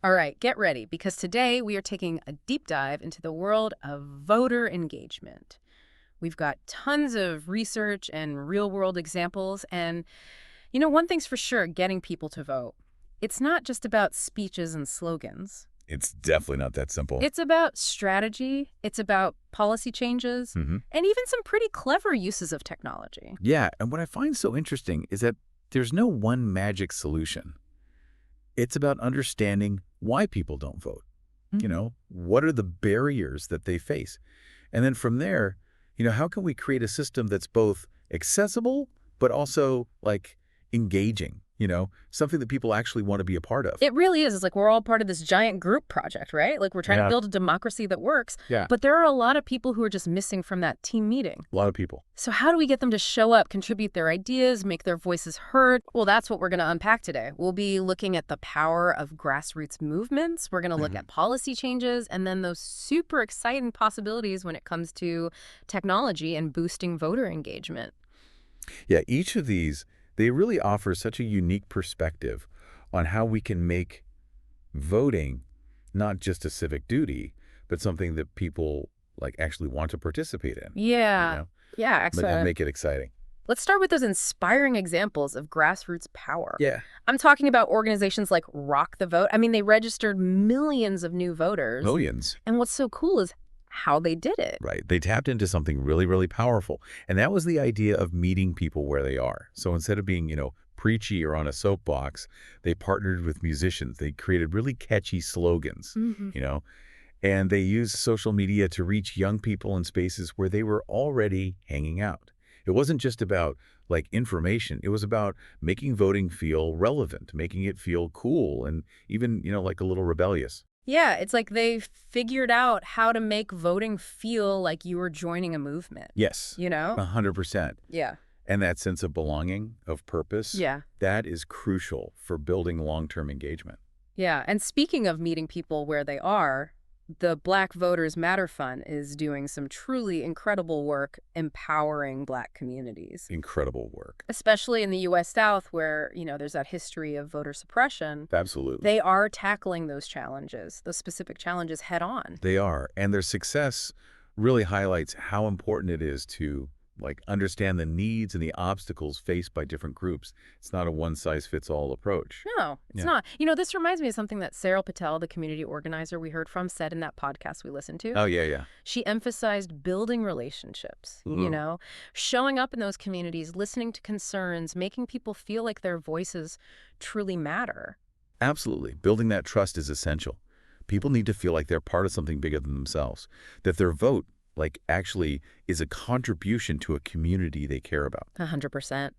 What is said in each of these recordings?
All right, get ready, because today we are taking a deep dive into the world of voter engagement. We've got tons of research and real-world examples, and one thing's for sure, getting people to vote. It's not just about speeches and slogans. It's definitely not that simple. It's about strategy, it's about policy changes, and even some pretty clever uses of technology. Yeah, and what I find so interesting is that there's no one magic solution. It's about understanding why people don't vote. What are the barriers that they face? And then from there, how can we create a system that's both accessible but also like engaging? Something that people actually want to be a part of. It really is. It's like we're all part of this giant group project, right? Like we're trying to Yeah. build a democracy that works. Yeah. But there are a lot of people who are just missing from that team meeting. A lot of people. So how do we get them to show up, contribute their ideas, make their voices heard? Well, that's what we're going to unpack today. We'll be looking at the power of grassroots movements. We're going to look at policy changes and then those super exciting possibilities when it comes to technology and boosting voter engagement. Yeah, each of these, they really offer such a unique perspective on how we can make voting not just a civic duty, but something that people like actually want to participate in. Yeah. Yeah, And excellent. make it exciting. Let's start with those inspiring examples of grassroots power. Yeah. I'm talking about organizations like Rock the Vote. I mean, they registered millions of new voters. Millions. And what's so cool is how they did it. Right. They tapped into something really, really powerful. And that was the idea of meeting people where they are. So instead of being, preachy or on a soapbox, they partnered with musicians. They created really catchy slogans, and they used social media to reach young people in spaces where they were already hanging out. It wasn't just about like information. It was about making voting feel relevant, making it feel cool, and even, like a little rebellious. Yeah, it's like they figured out how to make voting feel like you were joining a movement, Yes, you know? 100%. Yeah. And that sense of belonging, of purpose, Yeah. that is crucial for building long-term engagement. Yeah. And speaking of meeting people where they are, the Black Voters Matter Fund is doing some truly incredible work empowering Black communities. Incredible work. Especially in the U.S. South, where, there's that history of voter suppression. Absolutely. They are tackling those challenges, those specific challenges head on. They are. And their success really highlights how important it is to understand the needs and the obstacles faced by different groups. It's not a one-size-fits-all approach. No, it's Yeah. not. This reminds me of something that Sarah Patel, the community organizer we heard from, said in that podcast we listened to. Oh, yeah, yeah. She emphasized building relationships, showing up in those communities, listening to concerns, making people feel like their voices truly matter. Absolutely. Building that trust is essential. People need to feel like they're part of something bigger than themselves, that their vote actually is a contribution to a community they care about. 100%.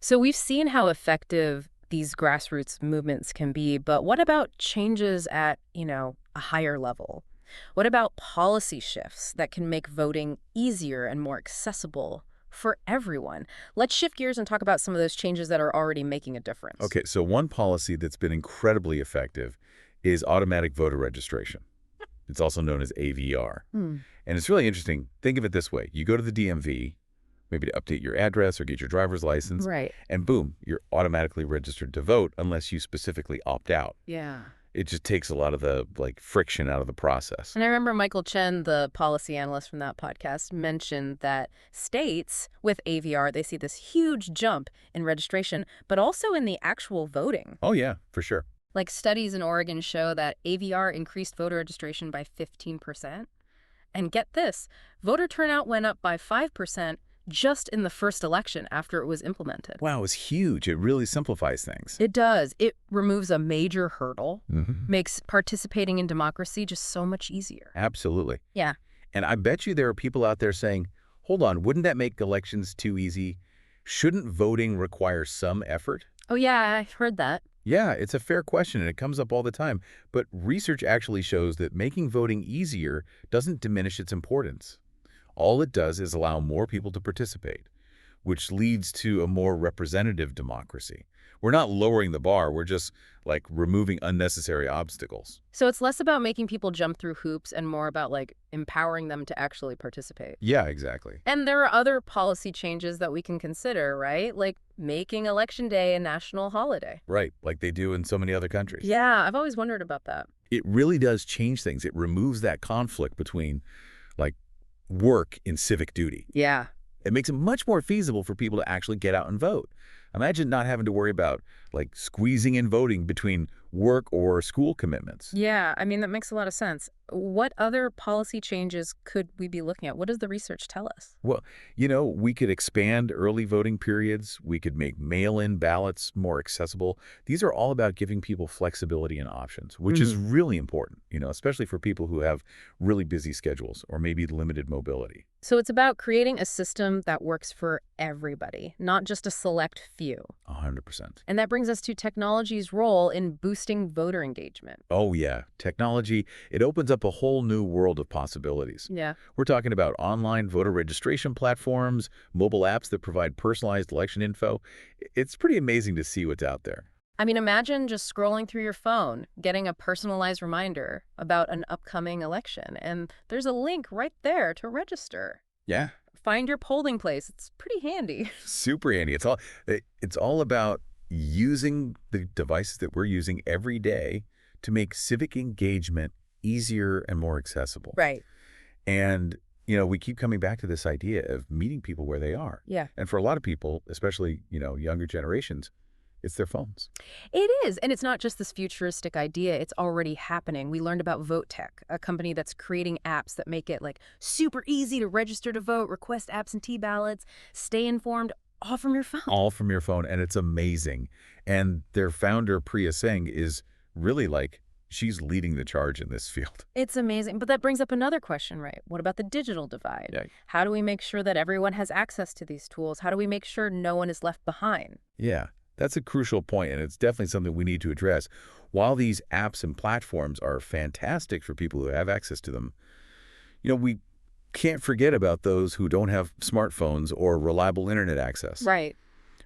So we've seen how effective these grassroots movements can be, but what about changes at, a higher level? What about policy shifts that can make voting easier and more accessible for everyone? Let's shift gears and talk about some of those changes that are already making a difference. Okay, so one policy that's been incredibly effective is automatic voter registration. It's also known as AVR. And it's really interesting. Think of it this way. You go to the DMV, maybe to update your address or get your driver's license, Right. and boom, you're automatically registered to vote unless you specifically opt out. Yeah. It just takes a lot of the friction out of the process. And I remember Michael Chen, the policy analyst from that podcast, mentioned that states with AVR, they see this huge jump in registration, but also in the actual voting. Oh, yeah, for sure. Like studies in Oregon show that AVR increased voter registration by 15%. And get this, voter turnout went up by 5% just in the first election after it was implemented. Wow, it's huge. It really simplifies things. It does. It removes a major hurdle, Mhm. makes participating in democracy just so much easier. Absolutely. Yeah. And I bet you there are people out there saying, hold on, wouldn't that make elections too easy? Shouldn't voting require some effort? Oh, yeah, I've heard that. Yeah, it's a fair question, and it comes up all the time. But research actually shows that making voting easier doesn't diminish its importance. All it does is allow more people to participate, which leads to a more representative democracy, We're not lowering the bar. We're just like removing unnecessary obstacles. So it's less about making people jump through hoops and more about like empowering them to actually participate. Yeah, exactly. And there are other policy changes that we can consider, right? Like making Election Day a national holiday. Right, like they do in so many other countries. Yeah, I've always wondered about that. It really does change things. It removes that conflict between like work and civic duty. Yeah. It makes it much more feasible for people to actually get out and vote. Imagine not having to worry about like squeezing in voting between work or school commitments. Yeah, I mean, that makes a lot of sense. What other policy changes could we be looking at? What does the research tell us? Well, we could expand early voting periods. We could make mail-in ballots more accessible. These are all about giving people flexibility and options, which is really important, especially for people who have really busy schedules or maybe limited mobility. So it's about creating a system that works for everybody, not just a select few. 100%. And that brings us to technology's role in boosting voter engagement. Oh, yeah. Technology, it opens up a whole new world of possibilities. Yeah. We're talking about online voter registration platforms, mobile apps that provide personalized election info. It's pretty amazing to see what's out there. I mean, imagine just scrolling through your phone, getting a personalized reminder about an upcoming election, and there's a link right there to register. Yeah. Find your polling place. It's pretty handy. Super handy. It's all about using the devices that we're using every day to make civic engagement easier and more accessible. Right. And, we keep coming back to this idea of meeting people where they are. Yeah. And for a lot of people, especially, younger generations, it's their phones. It is. And it's not just this futuristic idea. It's already happening. We learned about VoteTech, a company that's creating apps that make it like super easy to register to vote, request absentee ballots, stay informed, all from your phone. All from your phone, and it's amazing. And their founder, Priya Singh, is really she's leading the charge in this field. It's amazing. But that brings up another question, right? What about the digital divide? Yeah. How do we make sure that everyone has access to these tools? How do we make sure no one is left behind? Yeah, that's a crucial point, and it's definitely something we need to address. While these apps and platforms are fantastic for people who have access to them, we can't forget about those who don't have smartphones or reliable internet access. Right.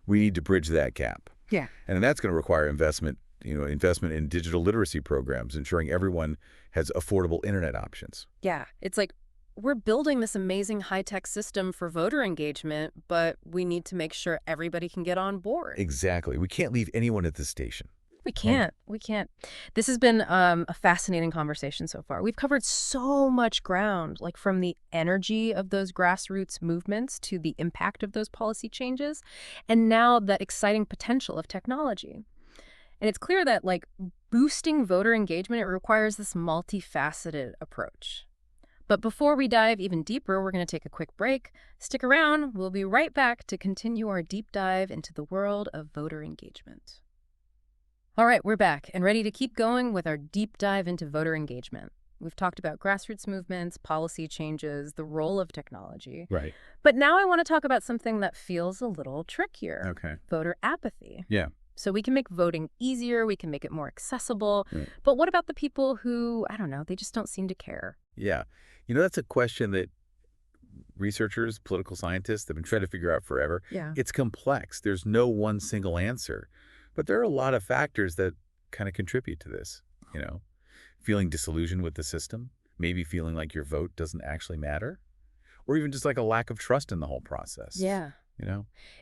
We need to bridge that gap. Yeah. And that's going to require investment in digital literacy programs, ensuring everyone has affordable internet options. Yeah. It's like we're building this amazing high-tech system for voter engagement, but we need to make sure everybody can get on board. Exactly. We can't leave anyone at the station. We can't. We can't. This has been a fascinating conversation so far. We've covered so much ground, like from the energy of those grassroots movements to the impact of those policy changes, and now that exciting potential of technology. And it's clear that like boosting voter engagement, it requires this multifaceted approach. But before we dive even deeper, we're going to take a quick break. Stick around. We'll be right back to continue our deep dive into the world of voter engagement. All right, we're back and ready to keep going with our deep dive into voter engagement. We've talked about grassroots movements, policy changes, the role of technology. Right. But now I want to talk about something that feels a little trickier. Okay. Voter apathy. Yeah. So we can make voting easier, we can make it more accessible. Right. But what about the people who, I don't know, they just don't seem to care? Yeah. That's a question that researchers, political scientists have been trying to figure out forever. Yeah. It's complex. There's no one single answer. But there are a lot of factors that kind of contribute to this, feeling disillusioned with the system, maybe feeling like your vote doesn't actually matter, or even just like a lack of trust in the whole process. Yeah.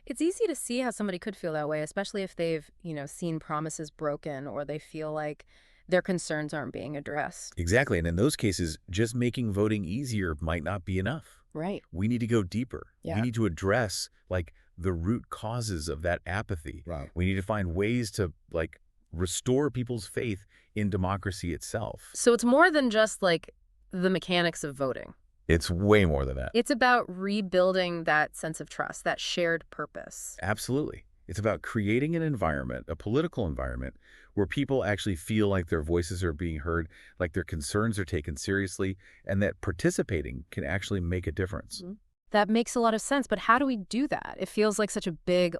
It's easy to see how somebody could feel that way, especially if they've, seen promises broken or they feel like their concerns aren't being addressed. Exactly. And in those cases, just making voting easier might not be enough. Right. We need to go deeper. Yeah. We need to address the root causes of that apathy. Right. We need to find ways to restore people's faith in democracy itself. So it's more than just the mechanics of voting. It's way more than that. It's about rebuilding that sense of trust, that shared purpose. Absolutely. It's about creating an environment, a political environment, where people actually feel like their voices are being heard, like their concerns are taken seriously, and that participating can actually make a difference. Mm-hmm. That makes a lot of sense, but how do we do that? It feels like such a big,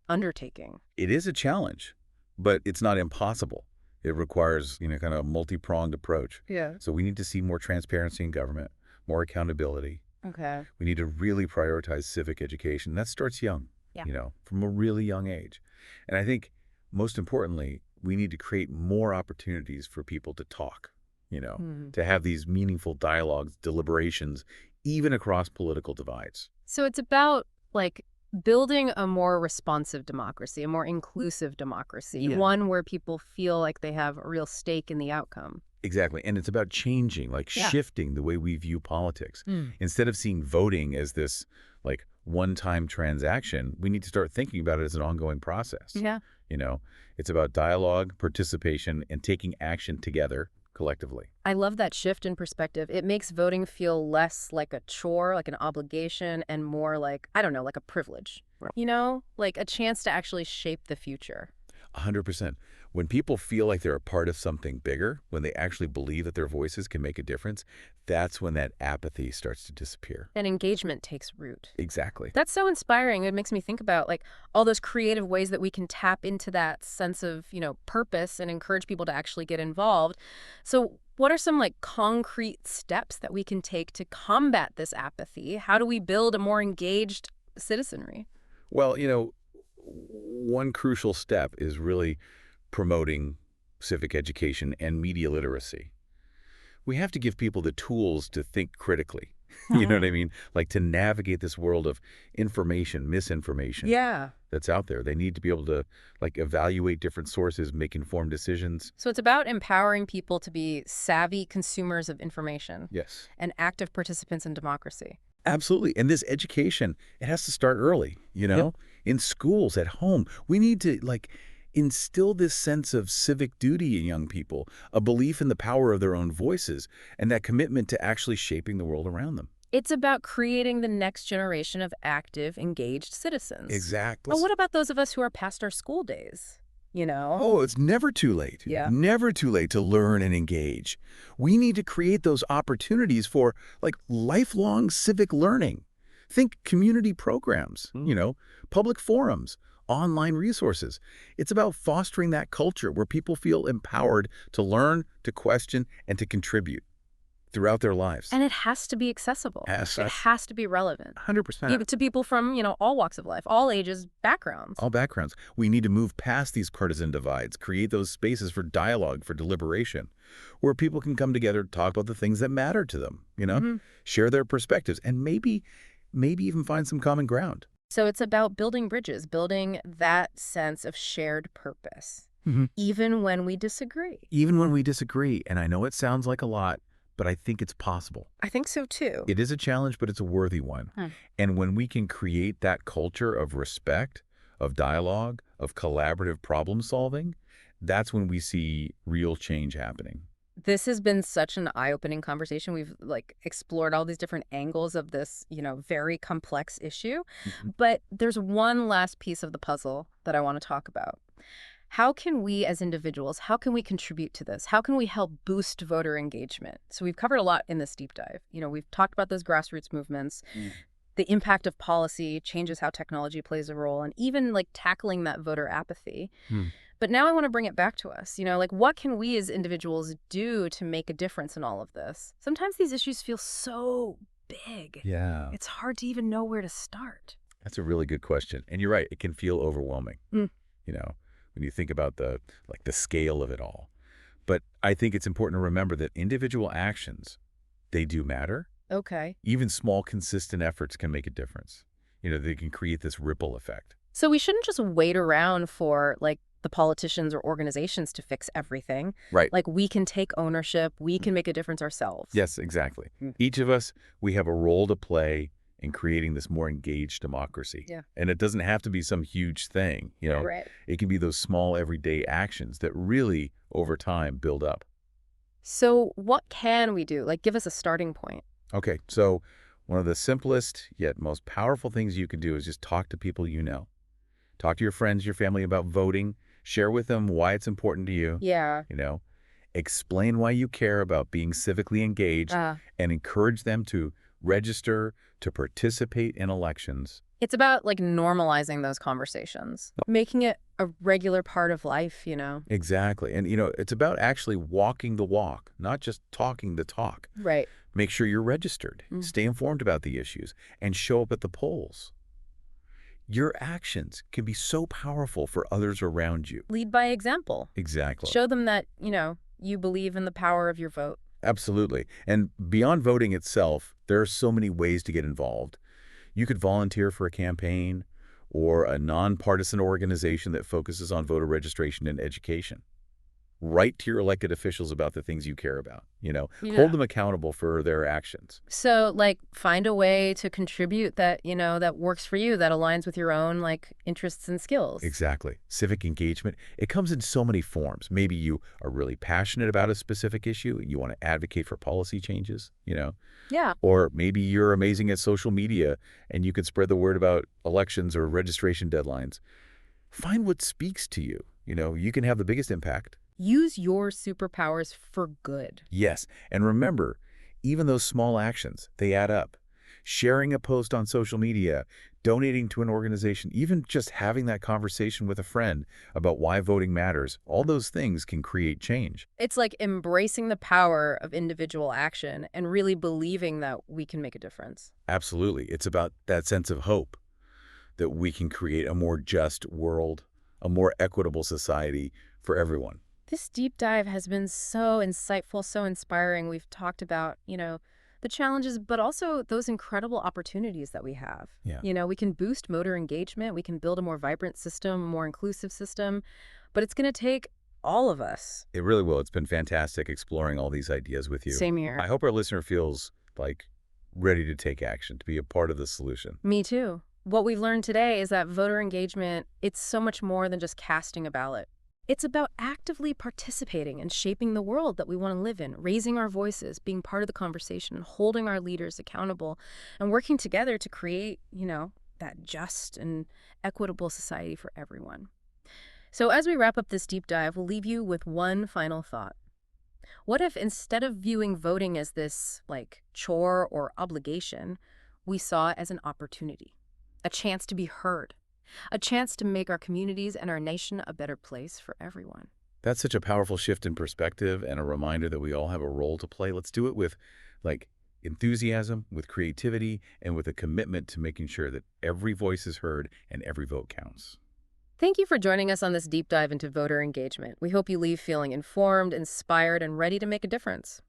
undertaking. It is a challenge, but it's not impossible. It requires, kind of a multi-pronged approach. Yeah. So we need to see more transparency in government, more accountability. Okay. We need to really prioritize civic education. That starts young, Yeah. from a really young age. And I think most importantly, we need to create more opportunities for people to talk, to have these meaningful dialogues, deliberations, even across political divides. So it's about, like, building a more responsive democracy, a more inclusive democracy, Yeah. one where people feel like they have a real stake in the outcome. Exactly. And it's about changing, like Yeah. shifting the way we view politics. Mm. Instead of seeing voting as this like one-time transaction, we need to start thinking about it as an ongoing process. Yeah. You know, it's about dialogue, participation, and taking action together collectively. I love that shift in perspective. It makes voting feel less like a chore, like an obligation, and more like, I don't know, like a privilege. Right. Like a chance to actually shape the future. 100%. When people feel like they're a part of something bigger, when they actually believe that their voices can make a difference, that's when that apathy starts to disappear. And engagement takes root. Exactly. That's so inspiring. It makes me think about like all those creative ways that we can tap into that sense of, purpose and encourage people to actually get involved. So what are some like concrete steps that we can take to combat this apathy? How do we build a more engaged citizenry? Well, one crucial step is really promoting civic education and media literacy. We have to give people the tools to think critically. You know what I mean? Like to navigate this world of information, misinformation Yeah. that's out there. They need to be able to like evaluate different sources, make informed decisions. So it's about empowering people to be savvy consumers of information Yes. and active participants in democracy. Absolutely. And this education, it has to start early, in schools, at home. We need to instill this sense of civic duty in young people, a belief in the power of their own voices, and that commitment to actually shaping the world around them. It's about creating the next generation of active, engaged citizens. Exactly. But what about those of us who are past our school days? Oh, it's never too late. Yeah. Never too late to learn and engage. We need to create those opportunities for lifelong civic learning. Think community programs, public forums, online resources. It's about fostering that culture where people feel empowered to learn, to question, and to contribute throughout their lives. And it has to be accessible. Yes, It has to be relevant. 100%. Even to people from, all walks of life, all ages, backgrounds. All backgrounds. We need to move past these partisan divides, create those spaces for dialogue, for deliberation, where people can come together to talk about the things that matter to them, share their perspectives, and maybe even find some common ground. So it's about building bridges, building that sense of shared purpose, even when we disagree. Even when we disagree, and I know it sounds like a lot, but I think it's possible. I think so, too. It is a challenge, but it's a worthy one. And when we can create that culture of respect, of dialogue, of collaborative problem solving, that's when we see real change happening. This has been such an eye-opening conversation. We've explored all these different angles of this, very complex issue. But there's one last piece of the puzzle that I want to talk about. How can we as individuals, how can we contribute to this? How can we help boost voter engagement? So we've covered a lot in this deep dive. We've talked about those grassroots movements, the impact of policy, changes how technology plays a role, and even tackling that voter apathy. But now I want to bring it back to us. What can we as individuals do to make a difference in all of this? Sometimes these issues feel so big. Yeah. It's hard to even know where to start. That's a really good question. And you're right, it can feel overwhelming. When you think about the scale of it all. But I think it's important to remember that individual actions, they do matter. Okay. Even small, consistent efforts can make a difference. They can create this ripple effect. So we shouldn't just wait around for the politicians or organizations to fix everything. Right. We can take ownership. We can make a difference ourselves. Yes, exactly. Each of us, we have a role to play in creating this more engaged democracy. Yeah. And it doesn't have to be some huge thing, Right. It can be those small everyday actions that really, over time, build up. So what can we do? Give us a starting point. Okay, so one of the simplest yet most powerful things you can do is just talk to people you know. Talk to your friends, your family about voting. Share with them why it's important to you. Yeah. Explain why you care about being civically engaged and encourage them to register, to participate in elections. It's about normalizing those conversations, making it a regular part of life, Exactly. And, it's about actually walking the walk, not just talking the talk. Right. Make sure you're registered, stay informed about the issues, and show up at the polls. Your actions can be so powerful for others around you. Lead by example. Exactly. Show them that, you believe in the power of your vote. Absolutely. And beyond voting itself, there are so many ways to get involved. You could volunteer for a campaign or a nonpartisan organization that focuses on voter registration and education. Write to your elected officials about the things you care about, hold Yeah. them accountable for their actions. So, like, find a way to contribute that, that works for you, that aligns with your own, like, interests and skills. Exactly. Civic engagement, it comes in so many forms. Maybe you are really passionate about a specific issue. You want to advocate for policy changes. Yeah. Or maybe you're amazing at social media and you can spread the word about elections or registration deadlines. Find what speaks to you. You can have the biggest impact. Use your superpowers for good. Yes, and remember, even those small actions, they add up. Sharing a post on social media, donating to an organization, even just having that conversation with a friend about why voting matters, all those things can create change. It's like embracing the power of individual action and really believing that we can make a difference. Absolutely. It's about that sense of hope that we can create a more just world, a more equitable society for everyone. This deep dive has been so insightful, so inspiring. We've talked about, the challenges, but also those incredible opportunities that we have. Yeah. We can boost voter engagement. We can build a more vibrant system, more inclusive system, but it's going to take all of us. It really will. It's been fantastic exploring all these ideas with you. Same here. I hope our listener feels like ready to take action, to be a part of the solution. Me too. What we've learned today is that voter engagement, it's so much more than just casting a ballot. It's about actively participating and shaping the world that we want to live in, raising our voices, being part of the conversation, holding our leaders accountable, and working together to create, that just and equitable society for everyone. So as we wrap up this deep dive, we'll leave you with one final thought. What if instead of viewing voting as this, like, chore or obligation, we saw it as an opportunity, a chance to be heard, a chance to make our communities and our nation a better place for everyone? That's such a powerful shift in perspective and a reminder that we all have a role to play. Let's do it with enthusiasm, with creativity, and with a commitment to making sure that every voice is heard and every vote counts. Thank you for joining us on this deep dive into voter engagement. We hope you leave feeling informed, inspired, and ready to make a difference.